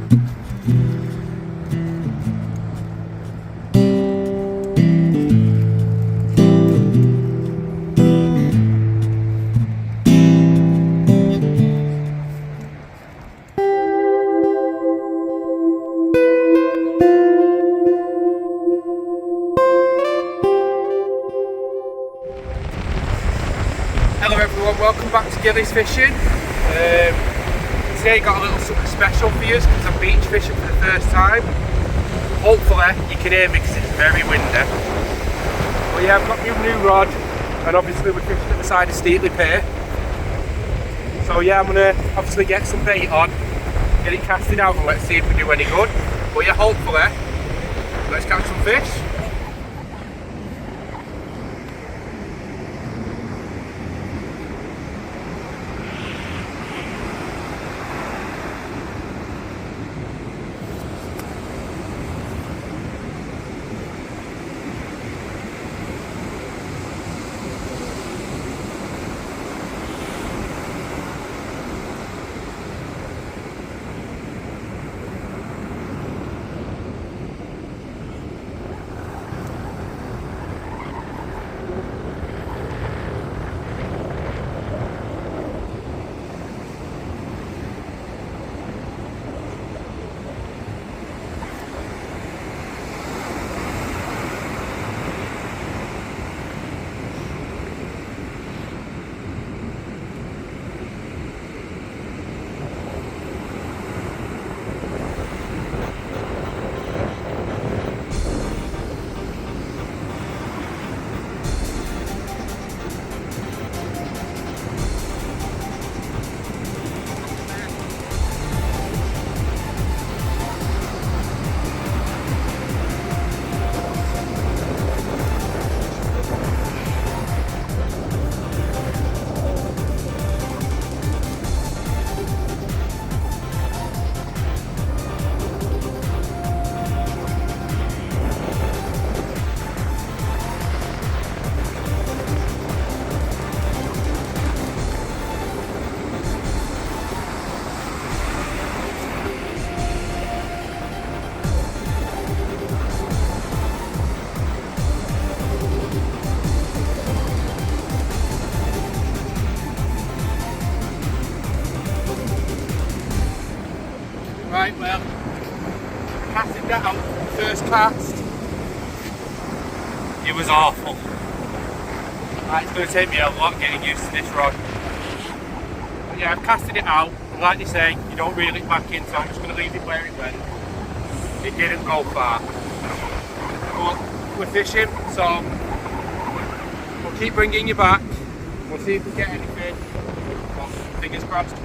Hello everyone, welcome back to Gillies Fishing. Today got a little something special for you because I'm beach fishing for the first time. Hopefully you can hear me because it's very windy. But yeah, I've got my new rod and obviously we're fishing at the side of Steatley Pier. So yeah, I'm going to obviously get some bait on, get it casted out and let's see if we do any good. But yeah, hopefully, let's catch some fish. Right, well, casting that out, first cast, it was awful. Right, it's going to take me a lot getting used to this rod. But yeah, I've casted it out, and like they say, you don't reel it back in, so I'm just going to leave it where it went. It didn't go far. But we're fishing, so we'll keep bringing you back. We'll see if we get anything. Well, fingers crossed.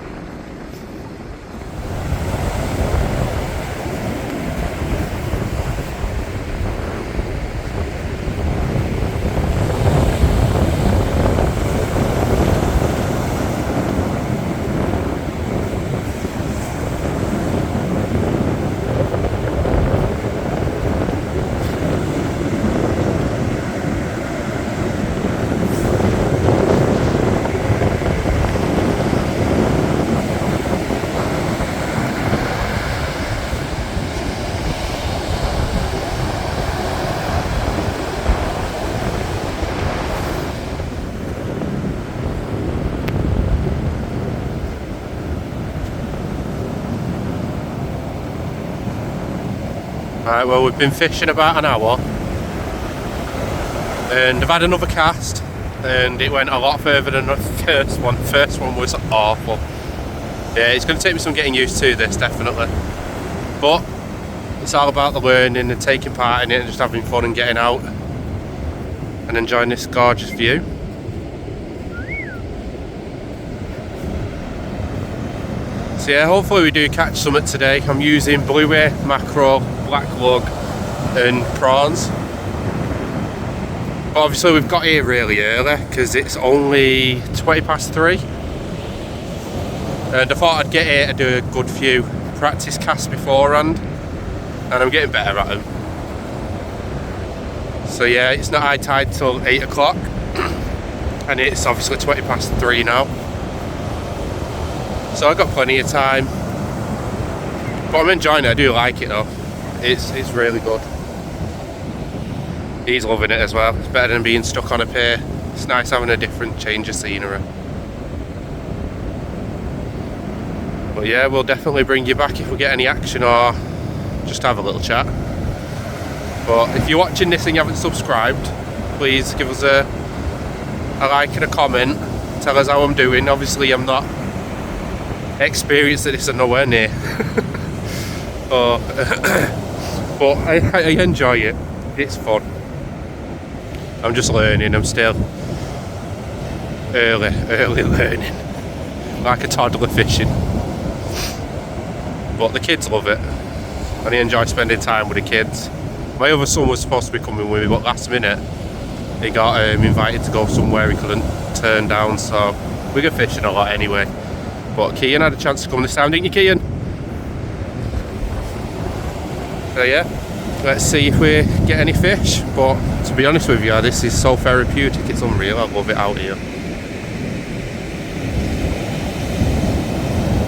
Right, well, we've been fishing about an hour and I've had another cast and it went a lot further than the first one. The first one was awful. Yeah, it's going to take me some getting used to this, definitely. But it's all about the learning and taking part in it and just having fun and getting out and enjoying this gorgeous view. So yeah, hopefully we do catch something today. I'm using bluey, mackerel, black lug and prawns. But obviously we've got here really early because it's only 3:20. And I thought I'd get here to do a good few practice casts beforehand. And I'm getting better at them. So yeah, it's not high tide till 8 o'clock. And it's obviously 3:20 now. So I've got plenty of time. But I'm enjoying it, I do like it though. It's really good. He's loving it as well. It's better than being stuck on a pier. It's nice having a different change of scenery. But yeah, we'll definitely bring you back if we get any action or just have a little chat. But if you're watching this and you haven't subscribed, please give us a like and a comment. Tell us how I'm doing. Obviously I'm not experienced at this and nowhere near. But I enjoy it. It's fun. I'm just learning. I'm still early learning. Like a toddler fishing. But the kids love it. And I enjoy spending time with the kids. My other son was supposed to be coming with me, but last minute he got invited to go somewhere he couldn't turn down, so we go fishing a lot anyway. But Kian had a chance to come this time, didn't you, Kian? So yeah, let's see if we get any fish. But to be honest with you, this is so therapeutic, it's unreal. I love it out here.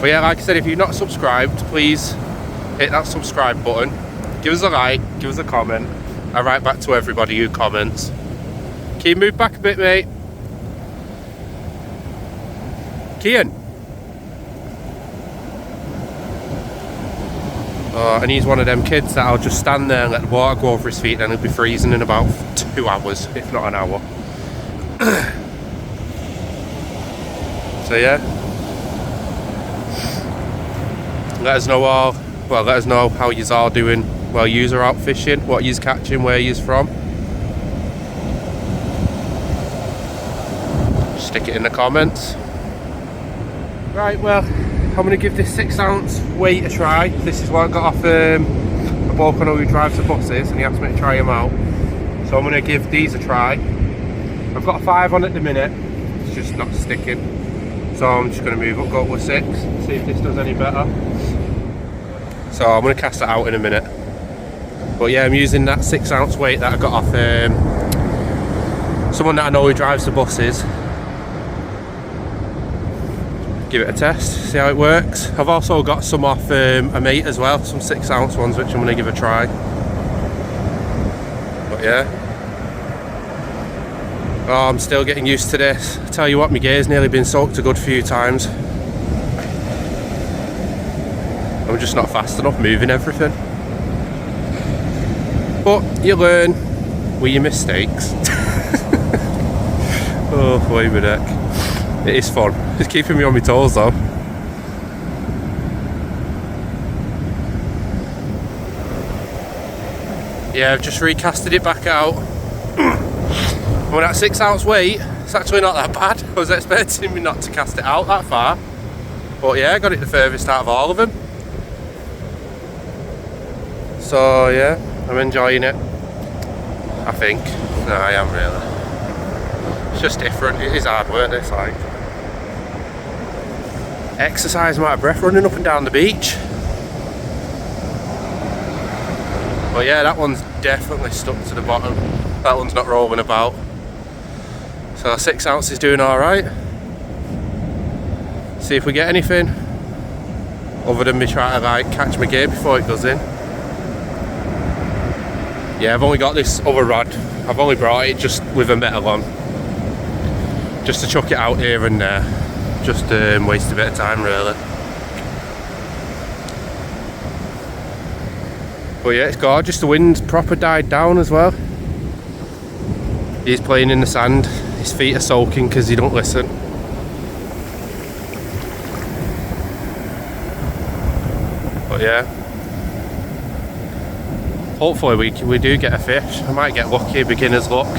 But yeah, like I said, if you're not subscribed, please hit that subscribe button. Give us a like, give us a comment. I write back to everybody who comments. Kian, move back a bit, mate. Kian. Oh, and he's one of them kids that'll just stand there and let the water go over his feet and he'll be freezing in about 2 hours, if not an hour. So yeah. Let us know how yous are doing while yous are out fishing, what yous catching, where yous from. Stick it in the comments. Right, well, I'm going to give this 6-ounce weight a try. This is what I got off a bloke I know who drives the buses, and he asked me to try them out. So I'm going to give these a try. I've got a 5 on at the minute, it's just not sticking. So I'm just going to move up, go up with 6, see if this does any better. So I'm going to cast it out in a minute. But yeah, I'm using that 6-ounce weight that I got off someone that I know who drives the buses. Give it a test, see how it works. I've also got some off a mate as well, some 6-ounce ones which I'm going to give a try. But yeah. Oh, I'm still getting used to this. I tell you what, my gear's nearly been soaked a good few times. I'm just not fast enough moving everything. But you learn with your mistakes. Oh, boy, my neck. It is fun. It's keeping me on my toes though. Yeah, I've just recasted it back out. With that 6-ounce weight, it's actually not that bad. I was expecting me not to cast it out that far. But yeah, I got it the furthest out of all of them. So yeah, I'm enjoying it. I think. No, I am really. It's just different. It is hard work, this, like. Exercise my breath running up and down the beach. But yeah, that one's definitely stuck to the bottom. That one's not rolling about. So 6 ounce is doing alright. See if we get anything other than me trying to like catch my gear before it goes in. Yeah, I've only got this other rod. I've only brought it just with a metal on, just to chuck it out here and there. Just waste a bit of time really. But yeah, it's gorgeous. The wind's proper died down as well. He's playing in the sand. His feet are soaking because he don't listen. But yeah, hopefully we do get a fish. I might get lucky, beginner's luck.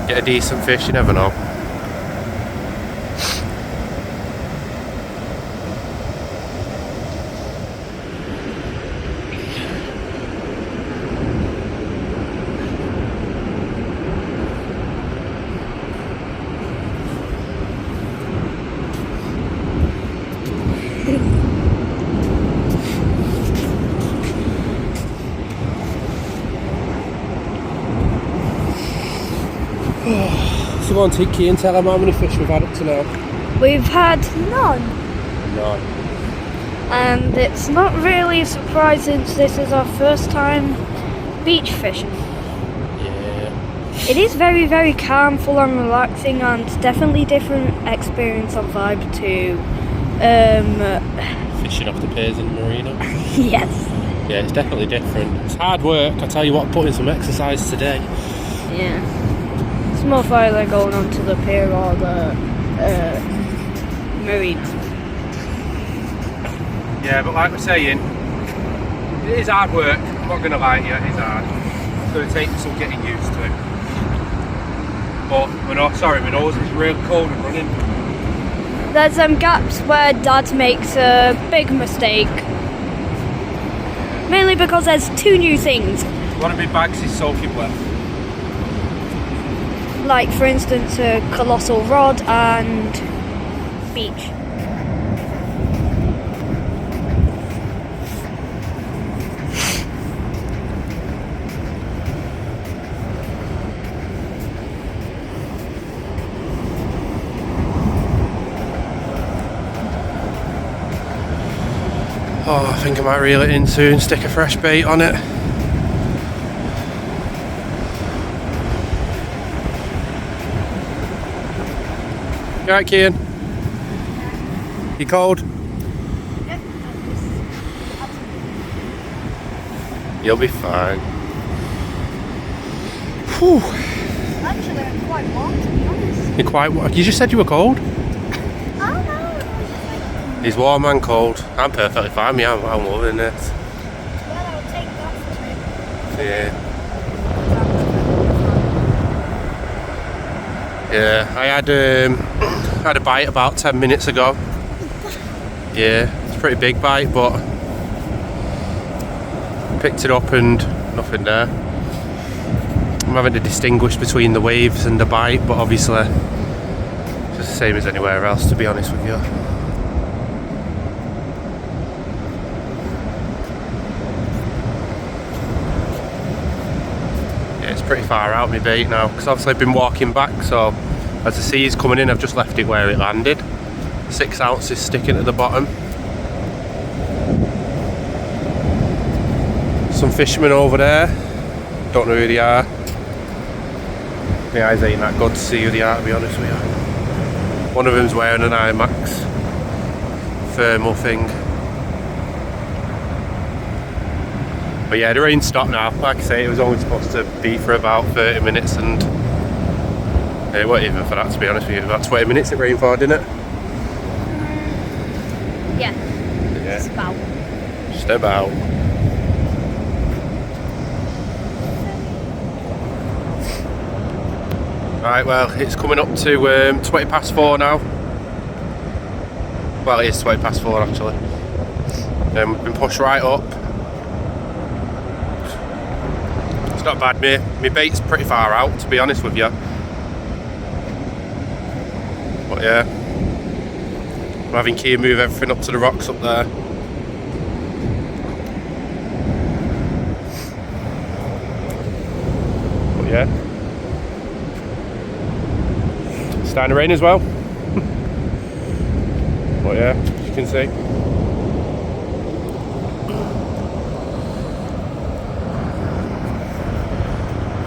Get a decent fish, you never know. So go on, take key and tell them how many fish we've had up to now. We've had none. None. and it's not really a surprise since this is our first time beach fishing. Yeah. It is very, very calm, full on relaxing, and definitely different experience and vibe to Fishing off the piers in the marina. yes. Yeah, it's definitely different. It's hard work, I tell you what, putting some exercise today. Yeah. It's more fun than going onto the pier or the marina. Yeah, but like we're saying, it is hard work. I'm not going to lie to you, it is hard. It's going to take some getting used to. But my nose is real cold and running. There's gaps where Dad makes a big mistake. Mainly because there's two new things. One of my bags is soaking wet. Like, for instance, a colossal rod and beach. Oh, I think I might reel it in soon, stick a fresh bait on it. You alright, Kian? You cold? You'll be fine. Whew. Actually, I'm quite warm, to be honest. You're quite warm. You just said you were cold? Oh no! He's warm and cold. I'm perfectly fine, yeah, I'm loving it. Well, I'll take that for me. Yeah. Yeah, I had a bite about 10 minutes ago. Yeah, it's a pretty big bite, but picked it up and nothing there. I'm having to distinguish between the waves and the bite, but obviously it's just the same as anywhere else, to be honest with you. Yeah, it's pretty far out my bait now, because obviously I've been walking back, so as the sea's coming in I've just left it where it landed. 6 ounces sticking at the bottom. Some fishermen over there, don't know who they are. My eyes ain't that good to see who they are, to be honest with you. One of them's wearing an IMAX thermal thing. But yeah, the rain stopped now. Like I say, it was only supposed to be for about 30 minutes and it wasn't even for that, to be honest with you. About 20 minutes it rained for, didn't it? Yeah. Yeah. Just about. Just about. Right, well, it's coming up to 20 past 4 now. Well, it is 20 past 4 actually. We've been pushed right up. It's not bad, my bait's pretty far out, to be honest with you. But yeah, I'm having Kia move everything up to the rocks up there. But yeah, it's starting to rain as well. But yeah, as you can see.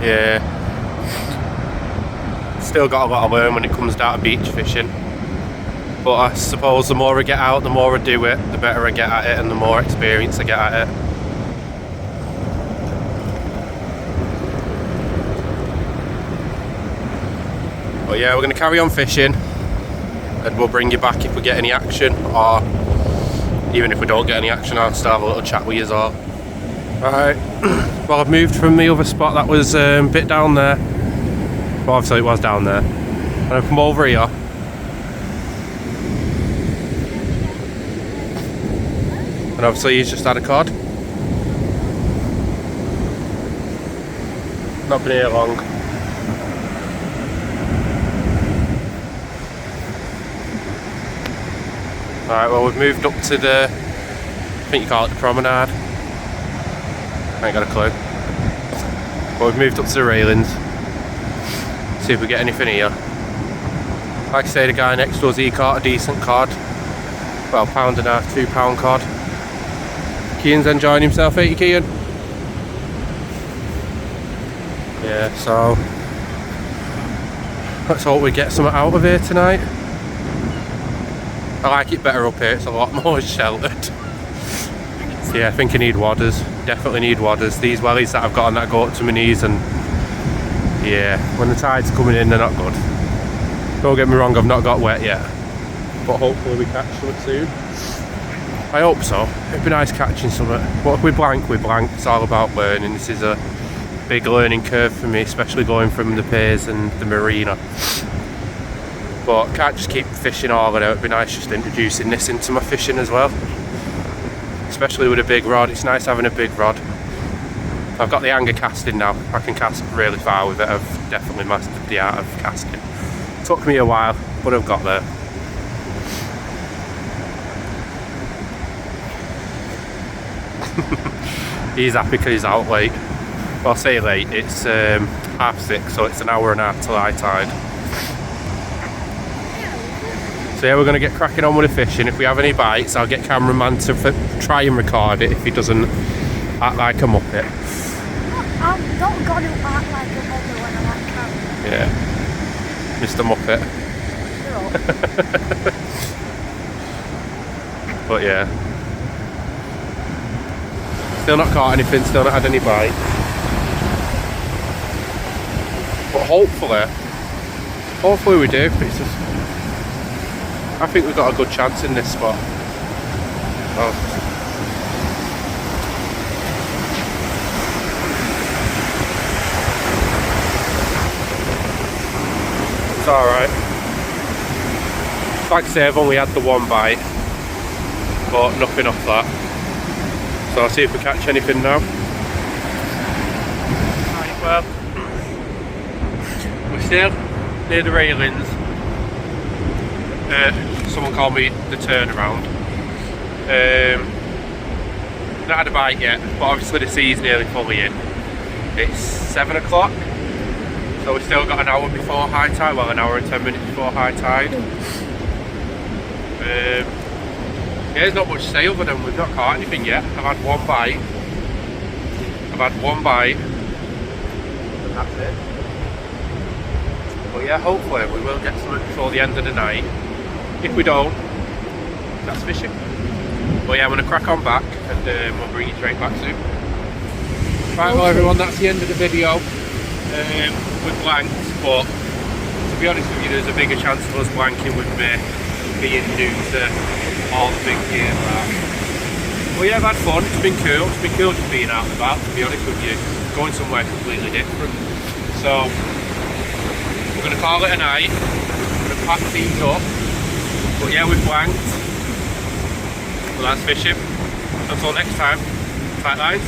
Yeah, still got a lot to learn when it comes down to beach fishing, but I suppose the more I get out, the more I do it, the better I get at it and the more experience I get at it. But yeah, we're going to carry on fishing and we'll bring you back if we get any action, or even if we don't get any action, I'll still have a little chat with you all. Right, well, I've moved from the other spot that was a bit down there. Well, obviously it was down there. And I've come over here. And obviously he's just had a cod. Not been here long. Alright, well, we've moved up to the, I think you call it the promenade. I ain't got a clue. But we've moved up to the railings. See if we get anything here. Like I say, the guy next to us, he caught a decent cod. Well, £1.5, £2 cod. Keane's enjoying himself, ain't you, Keane? Yeah, so let's hope we get something out of here tonight. I like it better up here, it's a lot more sheltered. Yeah, I think I need wadders. Definitely need wadders. These wellies that I've got on that go up to my knees, and yeah, when the tide's coming in, they're not good. Don't get me wrong, I've not got wet yet, but hopefully we catch something soon. I hope so. It'd be nice catching something. But if we blank, we blank. It's all about learning. This is a big learning curve for me, especially going from the piers and the marina. But I can't just keep fishing all of it out. It'd be nice just introducing this into my fishing as well. Especially with a big rod. It's nice having a big rod. I've got the hanger casting now. I can cast really far with it. I've definitely mastered the art of casting. Took me a while, but I've got there. He's happy because he's out late. Well, I'll say late, it's 6:30, so it's an hour and a half till high tide. So yeah, we're going to get cracking on with the fishing. If we have any bites, I'll get cameraman to try and record it if he doesn't act like a muppet. I don't got to act like a muppet when I'm on camera. Yeah, Mr. Muppet. But yeah. Still not caught anything, still not had any bite. But hopefully we do. It's just, I think we've got a good chance in this spot. Oh. It's alright. Like I say, I've only had the one bite, but nothing off that. So I'll see if we catch anything now. Right, well, we're still near the railings. Someone called me the turnaround. Not had a bite yet, but obviously the sea's nearly fully in. It's 7 o'clock, so we've still got an hour before high tide, well, an hour and 10 minutes before high tide. Yeah, there's not much to say other than we've not caught anything yet. I've had one bite. And that's it. But yeah, hopefully we will get something before the end of the night. If we don't, that's fishing. But yeah, I'm going to crack on back and we'll bring you straight back soon. Right, well everyone, that's the end of the video. We're blanked, but to be honest with you, there's a bigger chance of us blanking with me being new to all the big gear that. Well yeah, I've had fun, it's been cool. It's been cool just being out and about, to be honest with you. Going somewhere completely different. So, we're going to call it a night. We're going to pack these up. But yeah, we've blanked. Well, that's fishing. Until next time, tight lines.